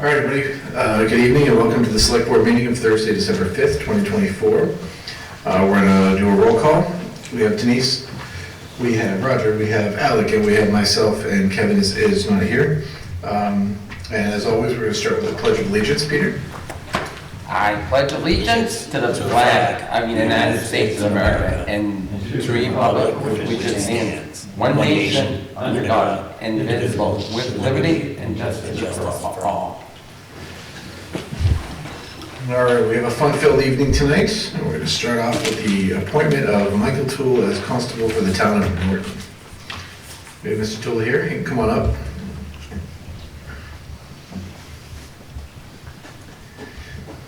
All right, everybody. Good evening and welcome to the Select Board meeting of Thursday, December 5th, 2024. We're going to do a roll call. We have Denise, we have Roger, we have Alec, and we have myself, and Kevin is not here. And as always, we're going to start with the Pledge of Allegiance. Peter? I pledge allegiance to the flag of the United States of America and to the republic which it stands, one nation, under God, indivisible, with liberty and justice for all. All right, we have a fun-filled evening tonight, and we're going to start off with the appointment of Michael Toole as constable for the town of Norton. We have Mr. Toole here. He can come on up.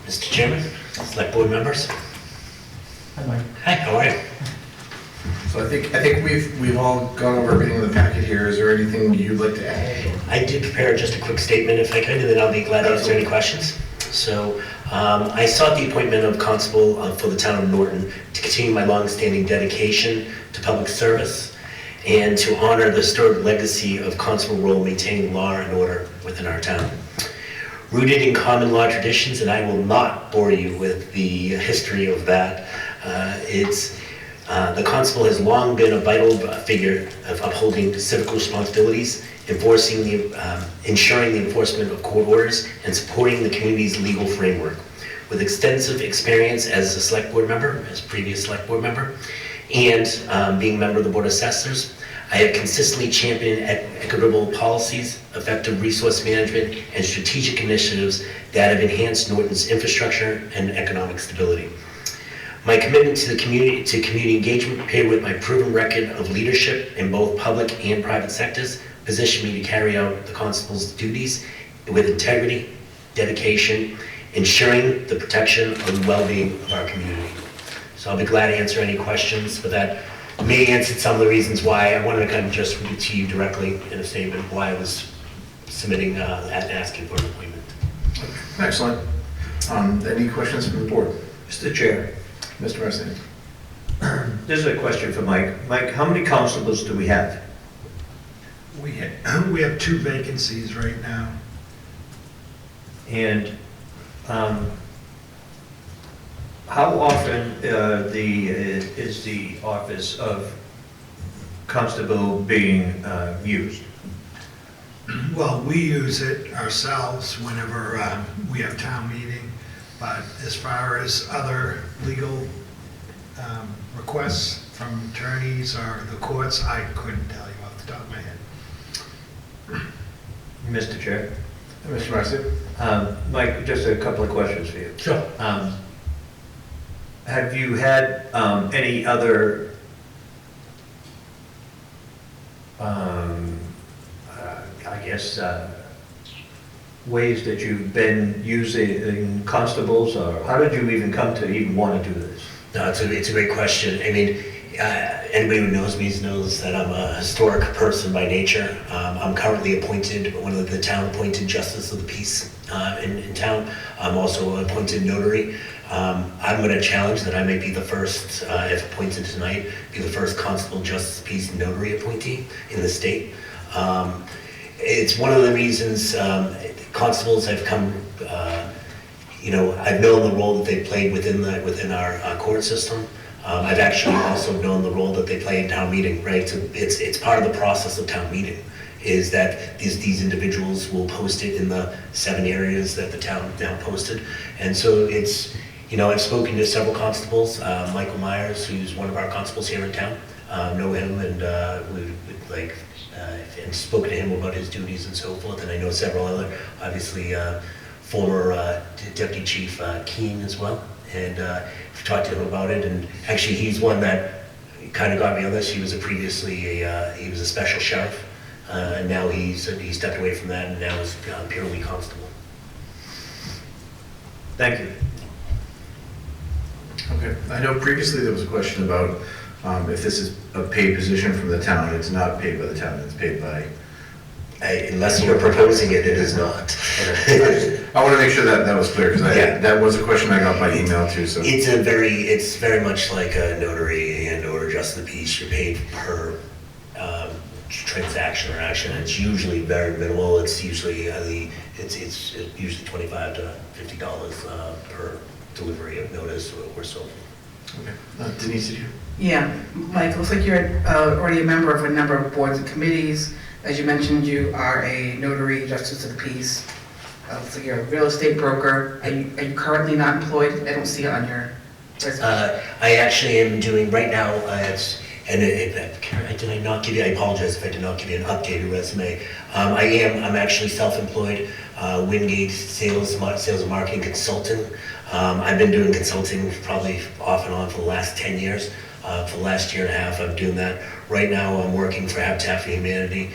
Mr. Chairman, select board members. Hi, Mike. Hi, how are you? So I think we've all gone over everything in the packet here. Is there anything you'd like to add? I did prepare just a quick statement if I could, and then I'll be glad to answer any questions. So I sought the appointment of constable for the town of Norton to continue my long-standing dedication to public service and to honor the storied legacy of constable role maintaining law and order within our town. Rooted in common law traditions, and I will not bore you with the history of that. The constable has long been a vital figure of upholding civic responsibilities, ensuring the enforcement of court orders, and supporting the community's legal framework. With extensive experience as a select board member, as previous select board member, and being a member of the Board of Assessors, I have consistently championed equitable policies, effective resource management, and strategic initiatives that have enhanced Norton's infrastructure and economic stability. My commitment to community engagement, paired with my proven record of leadership in both public and private sectors, position me to carry out the constable's duties with integrity, dedication, ensuring the protection and well-being of our community. So I'll be glad to answer any questions, but that may answer some of the reasons why I wanted to kind of just read it to you directly in a statement why I was submitting and asking for an appointment. Excellent. Any questions from the board? Mr. Chair, Mr. Marson? this is a question for Mike. Mike, how many constables do we have? We have 2 vacancies right now. And how often is the office of constable being used? Well, we use it ourselves whenever we have town meeting, but as far as other legal requests from attorneys or the courts, I couldn't tell you off the top of my head. Mr. Chair? Mr. Marson? Mike, just a couple of questions for you. Sure. Have you had any other ways that you've been using constables, or how did you even come to even want to do this? No, it's a great question. I mean, anybody who knows me knows that I'm a historic person by nature. I'm currently appointed, one of the town-appointed justice of the peace in town. I'm also an appointed notary. I'm going to challenge that I may be the first, if appointed tonight, be the first constable justice of peace notary appointee in the state. It's one of the reasons constables have come, I've known the role that they played within our court system. I've actually also known the role that they play in town meeting, right? So it's part of the process of town meeting, is that these individuals will post it in the 7 areas that the town now posted. And so it's, I've spoken to several constables, Michael Myers, who's one of our constables here in town, know him, and and spoken to him about his duties and so forth. And I know several other, obviously, former Deputy Chief Keene as well. And I've talked to him about it. And actually, he's one that kind of got me on this. He was he was a special sheriff, and now he stepped away from that and now is purely constable. Thank you. Okay. I know previously there was a question about if this is a paid position from the town. It's not paid by the town. It's paid by... Unless you're proposing it, it is not. I want to make sure that was clear, because Yeah. that was a question I got by email too. So It's very much like a notary and or justice of the peace. You're paid per transaction or action. It's usually very minimal. It's usually it's usually $25 to $50 per delivery of notice or so. Okay. Denise, did you? Yeah, Mike, looks like you're already a member of a number of boards and committees. As you mentioned, you are a notary, justice of the peace. Looks like you're a real estate broker. Are you currently not employed? I don't see it on your resume. I actually am doing right now. Did I not give you? I apologize if I did not give you an updated resume. I'm actually self-employed. Wingate sales and marketing consultant. I've been doing consulting probably off and on for the last 10 years. For the last year and a half, I'm doing that. Right now, I'm working for Habitat for Humanity,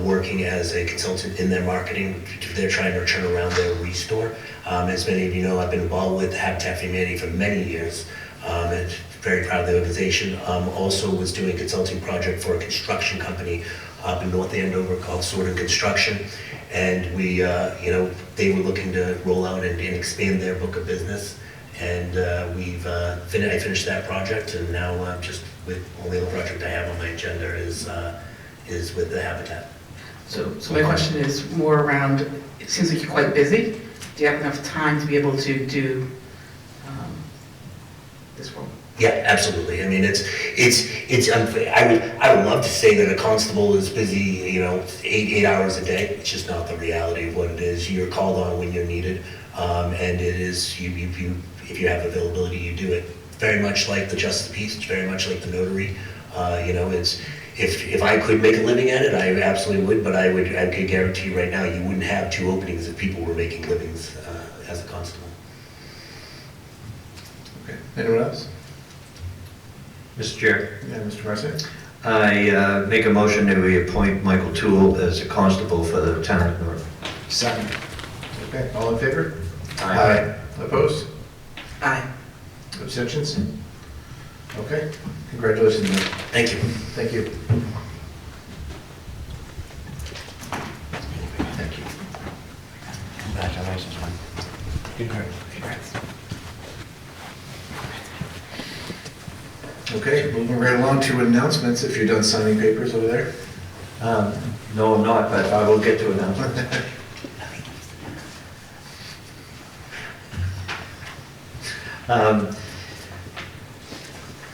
working as a consultant in their marketing. They're trying to turn around their restore. As many of you know, I've been involved with Habitat for Humanity for many years. And very proud of the organization. Also was doing a consulting project for a construction company up in North Andover called Sword & Construction. And we, they were looking to roll out and expand their book of business. And I finished that project, and now just with only the project I have on my agenda is with the Habitat. So my question is more around, it seems like you're quite busy. Do you have enough time to be able to do this role? Yeah, absolutely. I mean, I would love to say that a constable is busy, 8 hours a day. It's just not the reality of what it is. You're called on when you're needed, and it is if you have availability, you do it. Very much like the Justice of the Peace. It's very much like the notary. It's if I could make a living at it, I absolutely would. But I could guarantee you right now, you wouldn't have 2 openings if people were making livings as a constable. Okay. Anyone else? Mr. Chair, Yeah, Mr. Marson? I make a motion that we appoint Michael Toole as a constable for the town of Norton. Second. Okay, all in favor? Aye. Opposed? Aye. Abstentions? Okay, congratulations, Mike. Thank you. Thank you. Thank you. Congratulations, Mike. Congrats. Okay, moving right along to announcements, if you're done signing papers over there. No, I'm not, but I will get to announcements.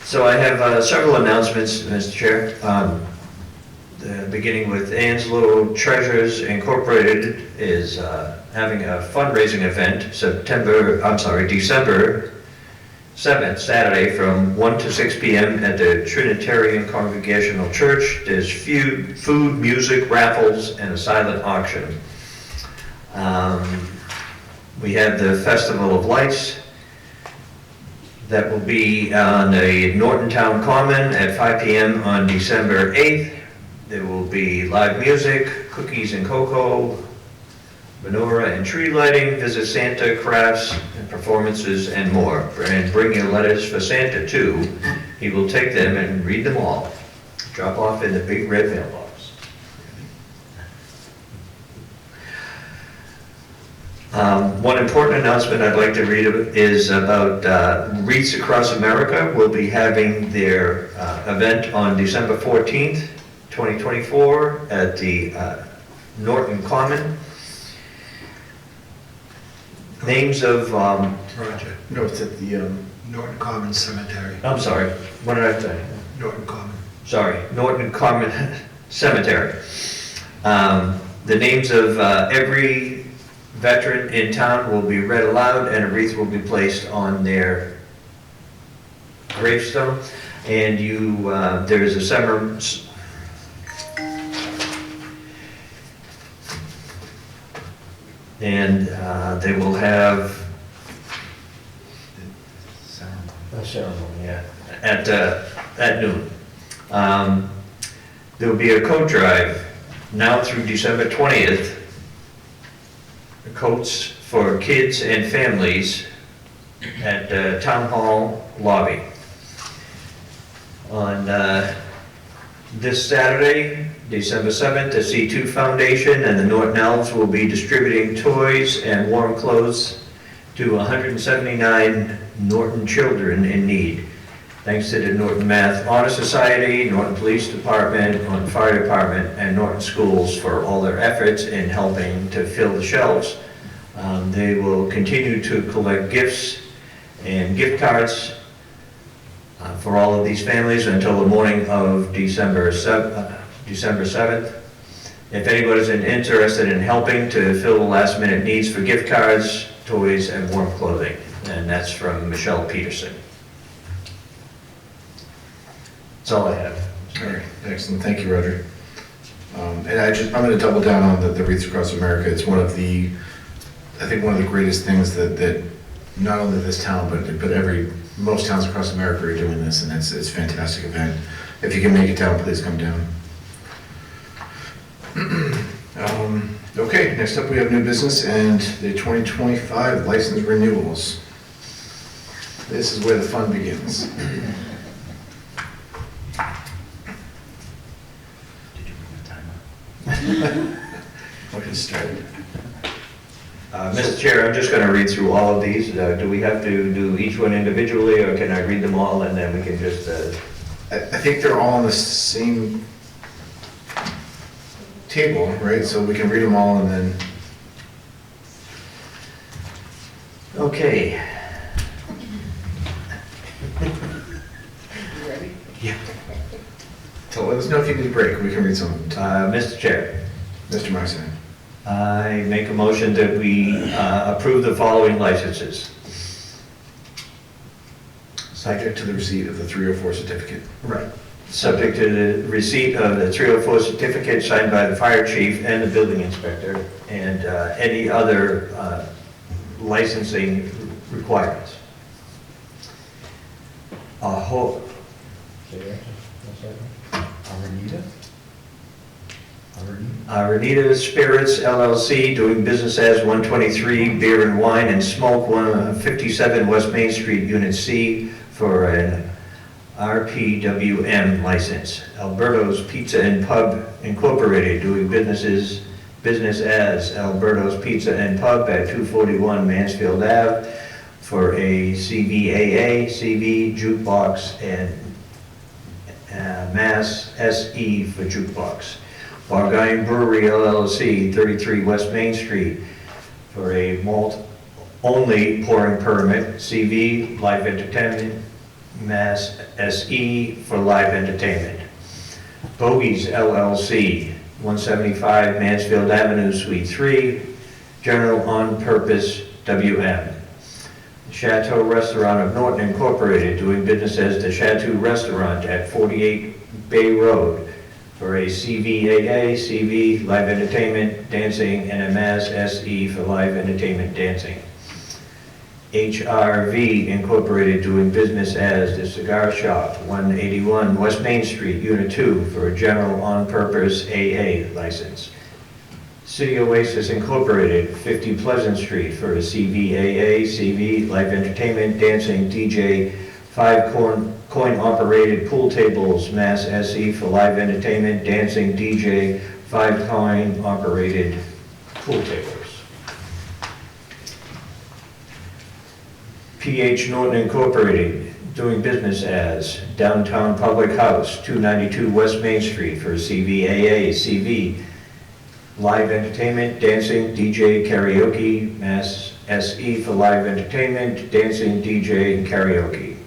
So I have several announcements, Mr. Chair. Beginning with Anslo Treasures Incorporated is having a fundraising event December 7th, Saturday, from 1 to 6 p.m. at the Trinitarian Congregational Church. There's food, music, raffles, and a silent auction. We have the Festival of Lights that will be on the Norton Town Common at 5 p.m. on December 8th. There will be live music, cookies and cocoa, menorah and tree lighting, visit Santa, crafts and performances, and more. And bring your letters for Santa too. He will take them and read them all. Drop off in the big red mailbox. One important announcement I'd like to read is about Wreaths Across America will be having their event on December 14th, 2024 at the Norton Common. Names of, Roger. No, it's at the, Norton Common Cemetery. I'm sorry, what did I say? Norton Common. Sorry, Norton Common Cemetery. The names of every veteran in town will be read aloud, and a wreath will be placed on their gravestone. And there is a ceremony. And they will have a ceremony, yeah, at noon. There will be a coat drive now through December 20th. Coats for kids and families at the Town Hall lobby. On this Saturday, December 7th, the C2 Foundation and the Norton Elves will be distributing toys and warm clothes to 179 Norton children in need. Thanks to the Norton Math Honor Society, Norton Police Department, Norton Fire Department, and Norton Schools for all their efforts in helping to fill the shelves. They will continue to collect gifts and gift cards for all of these families until the morning of December 7th. If anybody's interested in helping to fill the last minute needs for gift cards, toys, and warm clothing, and that's from Michelle Peterson. That's all I have. All right, excellent, thank you, Roger. And I'm going to double down on the Wreaths Across America. It's one of the, I think one of the greatest things that not only this town, but most towns across America are doing this, and it's a fantastic event. If you can make it down, please come down. Okay, next up we have new business and the 2025 license renewals. This is where the fun begins. Did you bring the timer? We'll get started. Mr. Chair, I'm just going to read through all of these. Do we have to do each one individually, or can I read them all and then we can just... I think they're all on the same table, right? So we can read them all and then... Okay. You ready? Yeah. So let us know if you need a break. We can read some of them. Mr. Chair, Mr. Marson. I make a motion that we approve the following licenses. Subject to the receipt of the 304 certificate. Right. Subject to the receipt of the 304 certificate signed by the fire chief and the building inspector, and any other licensing requirements. Aranita Spirits LLC, doing business as 123 Beer and Wine and Smoke, 157 West Main Street, Unit C, for an RPWM license. Alberto's Pizza and Pub Incorporated, doing business as Alberto's Pizza and Pub at 241 Mansfield Ave, for a CVAA, CV jukebox, and Mass SE for jukebox. Bargain Brewery LLC, 33 West Main Street, for a malt-only pouring permit, CV live entertainment, Mass SE for live entertainment. Bogies LLC, 175 Mansfield Avenue, Suite 3, general on-purpose WM. Chateau Restaurant of Norton Incorporated, doing business as the Chateau Restaurant at 48 Bay Road, for a CVAA, CV, live entertainment, dancing, and a Mass SE for live entertainment, dancing. HRV Incorporated, doing business as the Cigar Shop, 181 West Main Street, Unit 2, for a general on-purpose AA license. City Oasis Incorporated, 50 Pleasant Street, for a CVAA, CV, live entertainment, dancing, DJ, 5 coin-operated pool tables, Mass SE for live entertainment, dancing, DJ, 5 coin-operated pool tables. PH Norton Incorporated, doing business as Downtown Public House, 292 West Main Street, for CVAA, CV, live entertainment, dancing, DJ, karaoke, Mass SE for live entertainment, dancing, DJ, and karaoke.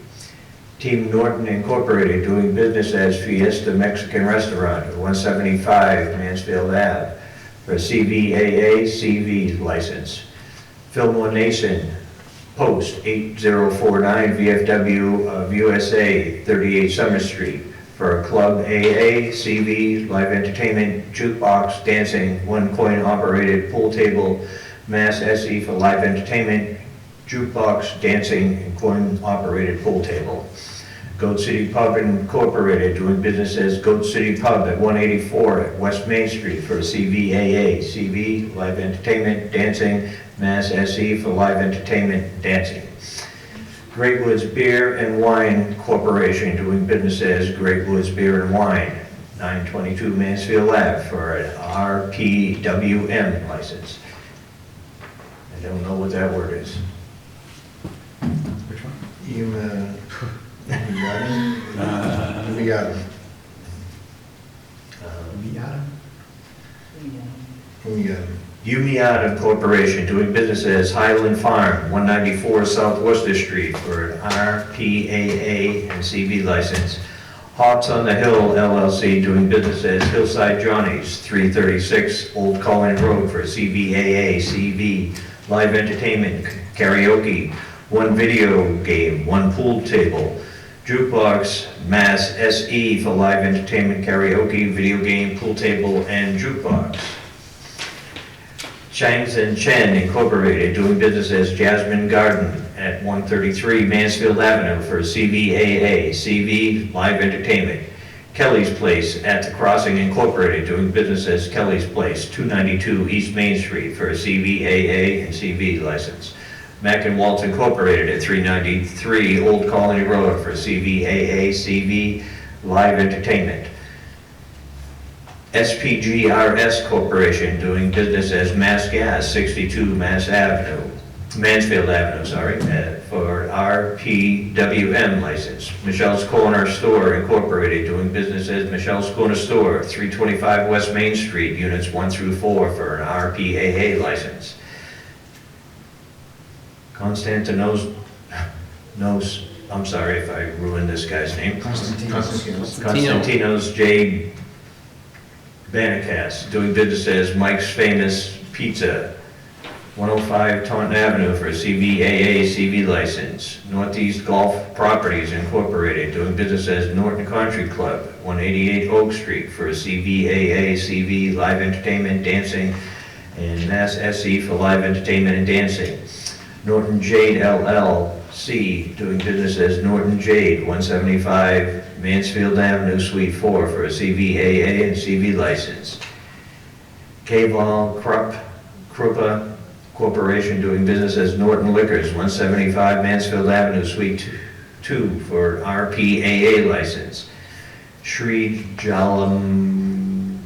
Team Norton Incorporated, doing business as Fiesta Mexican Restaurant, 175 Mansfield Ave, for CVAA, CV license. Fillmore Nason Post, 8049 VFW of USA, 38 Summer Street, for a Club AA, CV, live entertainment, jukebox, dancing, 1 coin-operated pool table, Mass SE for live entertainment, jukebox, dancing, and coin-operated pool table. Goat City Pub Incorporated, doing business as Goat City Pub at 184 at West Main Street, for a CVAA, CV, live entertainment, dancing, Mass SE for live entertainment, dancing. Great Woods Beer and Wine Corporation, doing business as Great Woods Beer and Wine, 922 Mansfield Ave, for an RPWM license. I don't know what that word is. You, We got him. We got him. We got him. Umiata Corporation, doing business as Highland Farm, 194 South Worcester Street, for an RPAA and CV license. Hawks on the Hill LLC, doing business as Hillside Johnny's, 336 Old Colony Road, for CVAA, CV, live entertainment, karaoke, one video game, one pool table, jukebox, Mass SE for live entertainment, karaoke, video game, pool table, and jukebox. Shangs and Chen Incorporated, doing business as Jasmine Garden at 133 Mansfield Avenue, for CVAA, CV, live entertainment. Kelly's Place at the Crossing Incorporated, doing business as Kelly's Place, 292 East Main Street, for a CVAA and CV license. Mack and Waltz Incorporated at 393 Old Colony Road, for CVAA, CV, live entertainment. SPGRS Corporation, doing business as Mass Gas, 62 Mansfield Avenue, for RPWM license. Michelle's Corner Store Incorporated, doing business as Michelle's Corner Store, 325 West Main Street, units 1 through 4, for an RPAA license. Constantinos, I'm sorry if I ruined this guy's name. Constantinos J. Banacast, doing business as Mike's Famous Pizza, 105 Taunton Avenue, for a CVAA CV license. Northeast Golf Properties Incorporated, doing business as Norton Country Club, 188 Oak Street, for a CVAA CV, live entertainment, dancing, and Mass SE for live entertainment and dancing. Norton Jade LLC, doing business as Norton Jade, 175 Mansfield Avenue, Suite 4, for a CVAA and CV license. K-Vol Krupa Corporation, doing business as Norton Liquors, 175 Mansfield Avenue, Suite 2, for RPAA license. Shri Jalaram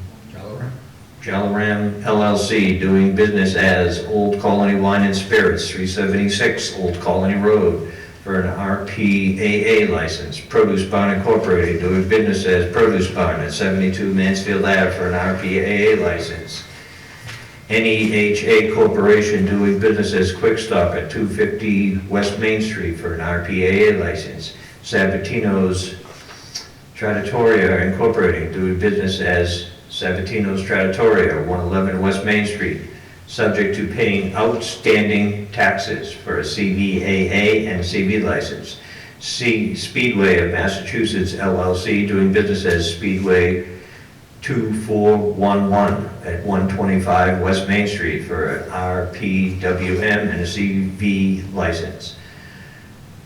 LLC, doing business as Old Colony Wine and Spirits, 376 Old Colony Road, for an RPAA license. Produce Barn Incorporated, doing business as Produce Barn at 72 Mansfield Ave, for an RPAA license. NEHA Corporation, doing business as Quick Stop at 250 West Main Street, for an RPAA license. Sabatino's Trattoria Incorporated, doing business as Sabatino's Trattoria, 111 West Main Street, subject to paying outstanding taxes, for a CVAA and CV license. Speedway of Massachusetts LLC, doing business as Speedway 2411 at 125 West Main Street, for an RPWM and a CV license.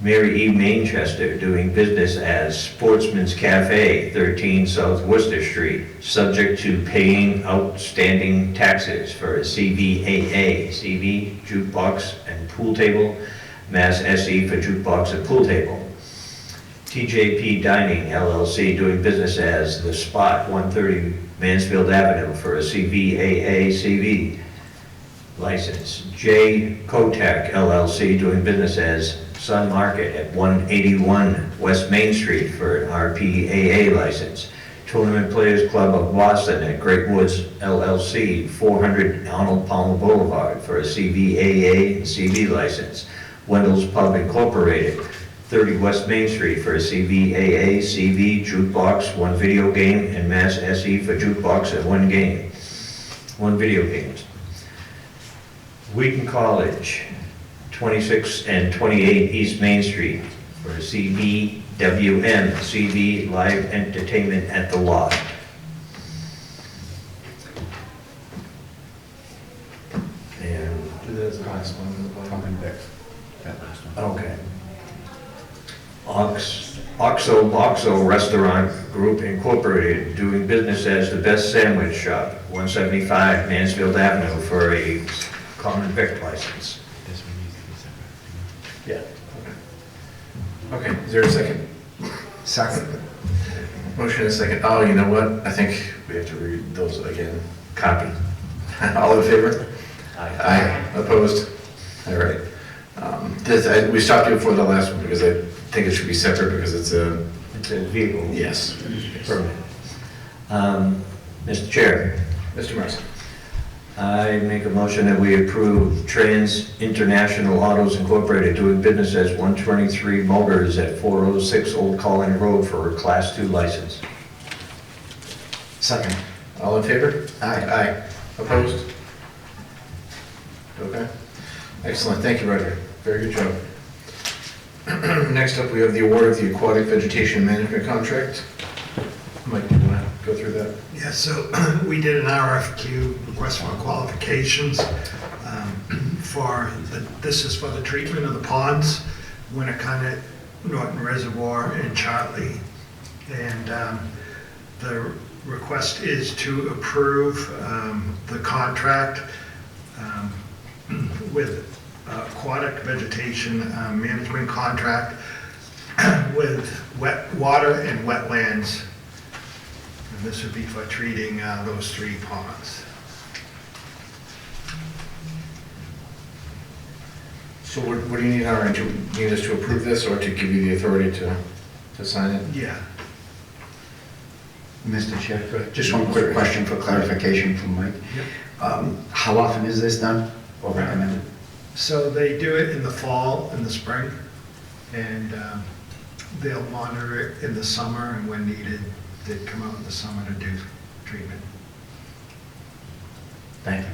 Mary E. Manchester, doing business as Sportsman's Cafe, 13 South Worcester Street, subject to paying outstanding taxes, for a CVAA, CV, jukebox and pool table, Mass SE for jukebox and pool table. TJP Dining LLC, doing business as The Spot, 130 Mansfield Avenue, for a CVAA, CV license. J. Kotak LLC, doing business as Sun Market at 181 West Main Street, for an RPAA license. Tournament Players Club of Boston at Great Woods LLC, 400 Arnold Palmer Boulevard, for a CVAA and CV license. Wendell's Pub Incorporated, 30 West Main Street, for a CVAA, CV, jukebox, one video game, and Mass SE for jukebox and one video games. Wheaton College, 26 and 28 East Main Street, for CVWM, CV, live entertainment at the Loft. And, Do that as the last one. okay. Oxo Restaurant Group Incorporated, doing business as The Best Sandwich Shop, 175 Mansfield Avenue, for a common vic license. Yeah. Okay, is there a second? Second. Motion and a second. Oh, you know what? I think we have to read those again. Copy. All in favor? Aye. Opposed? All right. We stopped you before the last one because I think it should be separate because it's a, It's a vehicle. yes. Permit. Mr. Chair, Mr. Marson. I make a motion that we approve Trans International Autos Incorporated doing business as 123 Motors at 406 Old Colony Road for a Class 2 license. Second. All in favor? Aye. Aye. Opposed? Okay. Excellent, thank you, Roger. Very good job. Next up, we have the award of the Aquatic Vegetation Management Contract. Mike, do you want to go through that? Yeah, so we did an RFQ, request for qualifications, this is for the treatment of the ponds, Winnicott, Norton Reservoir, and Chartley. And the request is to approve the contract with aquatic vegetation management contract with water and wetlands. And this would be for treating those 3 ponds. So what do you need our, do you need us to approve this or to give you the authority to sign it? Yeah. Mr. Chair, just one quick question for clarification from Mike. How often is this done or recommended? So they do it in the fall and the spring, and they'll monitor it in the summer, and when needed, they come out in the summer to do treatment. Thank you.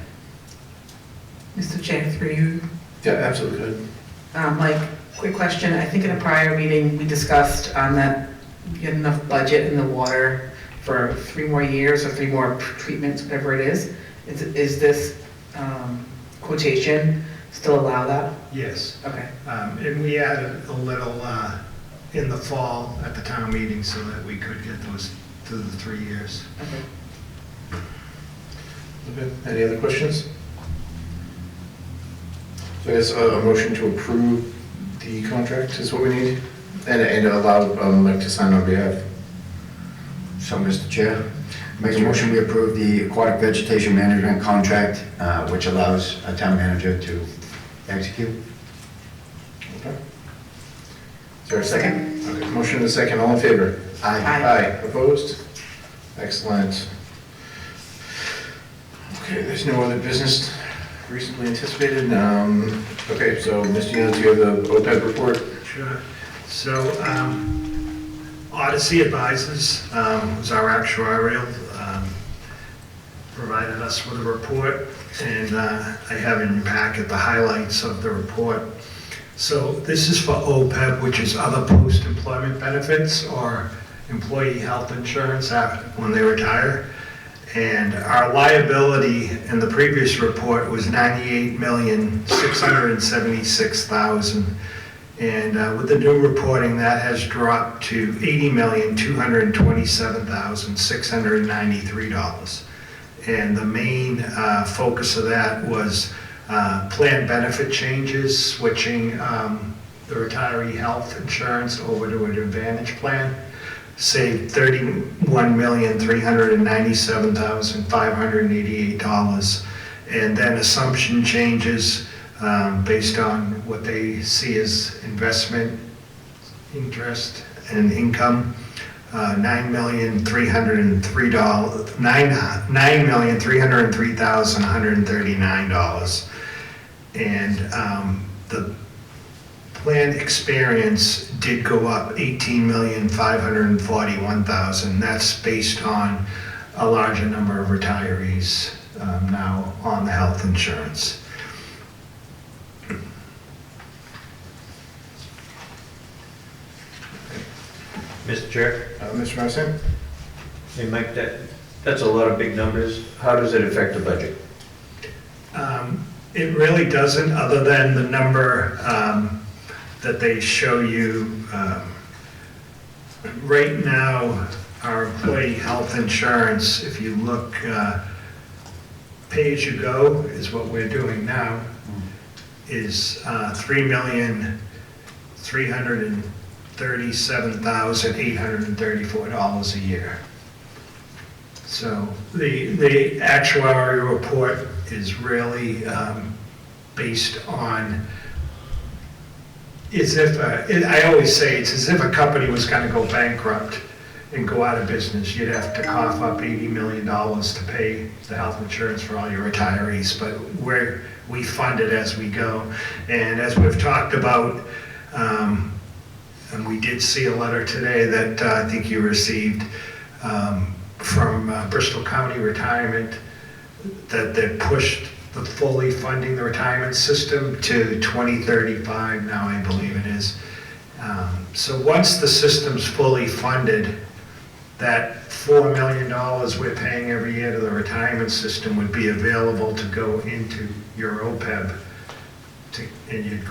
Mr. Chair, through you. Yeah, absolutely good. Mike, quick question. I think in a prior meeting, we discussed that you had enough budget in the water for 3 more years or 3 more treatments, whatever it is. Is this quotation still allow that? Yes. Okay. And we added a little in the fall at the town meeting so that we could get those to the 3 years. Okay. Okay, any other questions? So I guess a motion to approve the contract is what we need, and allow Mike to sign on behalf. So, Mr. Chair, make a motion we approve the aquatic vegetation management contract, which allows a town manager to execute. Okay. Is there a second? Okay, motion and a second, all in favor? Aye. Aye, opposed? Excellent. Okay, there's no other business recently anticipated. Okay, so Mr. Young, do you have the OPEB report? Sure. So Odyssey Advisors, who's our actuarial, provided us with a report, and I have in your packet the highlights of the report. So this is for OPEB, which is other post-employment benefits or employee health insurance after when they retire. And our liability in the previous report was $98,676,000. And with the new reporting, that has dropped to $80,227,693. And the main focus of that was plan benefit changes, switching the retiree health insurance over to an Advantage plan. Saved $31,397,588, and then assumption changes based on what they see as investment interest and income. $9,303,139, and the plan experience did go up $18,541,000. That's based on a larger number of retirees now on the health insurance. Mr. Chair? Mr. Marson? Hey, Mike, that's a lot of big numbers. How does it affect the budget? It really doesn't, other than the number that they show you. Right now, our employee health insurance, if you look, pay-as-you-go is what we're doing now, is $3,337,834 a year. So the actuarial report is really based on I always say, it's as if a company was gonna go bankrupt and go out of business. You'd have to cough up $80 million to pay the health insurance for all your retirees, but we fund it as we go. And as we've talked about, and we did see a letter today that I think you received from Bristol County Retirement, that they pushed the fully funding the retirement system to 2035 now, I believe it is. So once the system's fully funded, that $4 million we're paying every year to the retirement system would be available to go into your OPEB, and you'd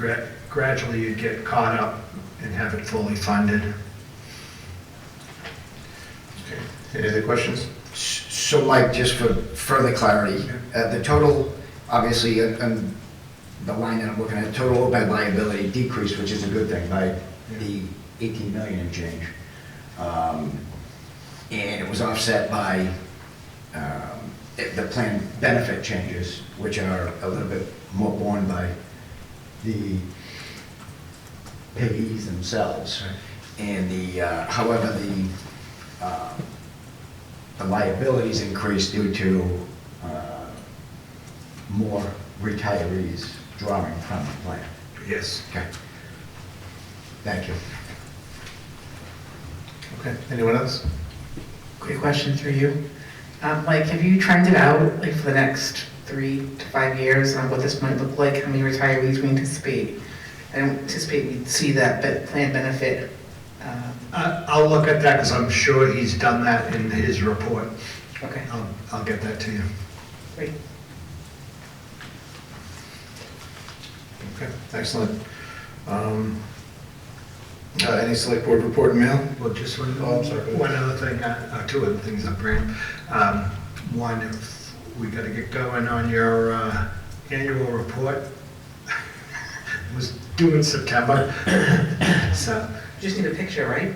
gradually you'd get caught up and have it fully funded. Okay. Any other questions? So Mike, just for further clarity, the total, obviously, the line that I'm looking at, total OPEB liability decreased, which is a good thing, by the 18 million and change. And it was offset by the plan benefit changes, which are a little bit more borne by the payees themselves. And however, the liabilities increased due to more retirees drawing from the plan. Yes. Okay. Thank you. Okay, anyone else? Quick question for you. Mike, have you trended out, like, for the next 3 to 5 years on what this might look like, how many retirees we anticipate? I don't anticipate we'd see that plan benefit. I'll look at that because I'm sure he's done that in his report. Okay, I'll get that to you. great. Okay, excellent. Any select board report and mail? Well, just one, Oh, I'm sorry. one other thing, two other things up, Graham. One, if we gotta get going on your annual report. It was due in September, so. Just need a picture, right?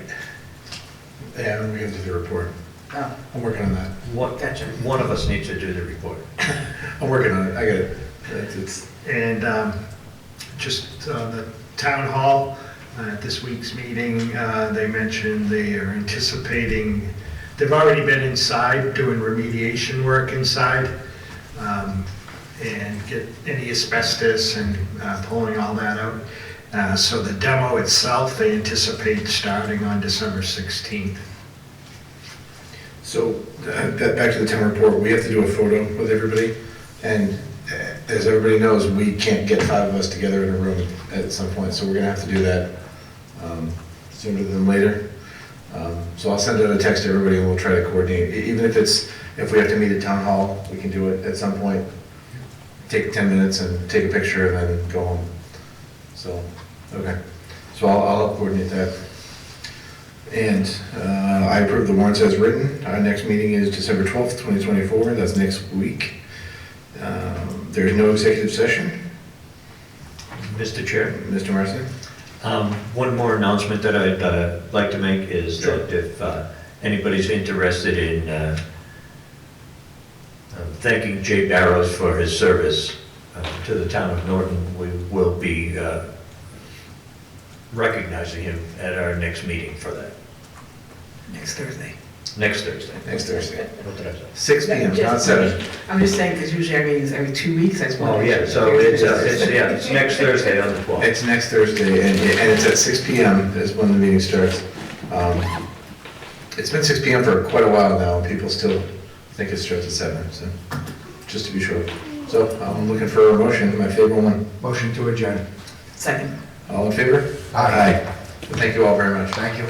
Yeah, we can do the report. Oh, I'm working on that. gotcha. One of us needs to do the report. I'm working on it, I got it. It's And just the town hall, at this week's meeting, they mentioned they are anticipating, they've already been inside doing remediation work inside, and get any asbestos and pulling all that out. So the demo itself, they anticipate starting on December 16th. So, back to the town report, we have to do a photo with everybody, and as everybody knows, we can't get 5 of us together in a room at some point, so we're gonna have to do that sooner than later. So I'll send out a text to everybody and we'll try to coordinate, even if we have to meet at town hall, we can do it at some point. Take 10 minutes and take a picture and then go home. So, okay, so I'll help coordinate that. And I approve the warrants as written. Our next meeting is December 12th, 2024, that's next week. There's no executive session. Mr. Chair? Mr. Marson? One more announcement that I'd like to make is that if anybody's interested in thanking Jay Barrows for his service to the town of Norton, we will be recognizing him at our next meeting for that. Next Thursday. Next Thursday. Next Thursday. What did I say? 6 p.m., not 7. I'm just saying, because usually our meeting's every 2 weeks, I just Oh, wanted. yeah, so it's next Thursday on the 12th. It's next Thursday, and it's at 6 p.m. is when the meeting starts. It's been 6 p.m. for quite a while now, and people still think it starts at 7, so, just to be sure. So, I'm looking for a motion, my favorite one. Motion to adjourn. Second. All in favor? Aye. Thank you all very much. Thank you.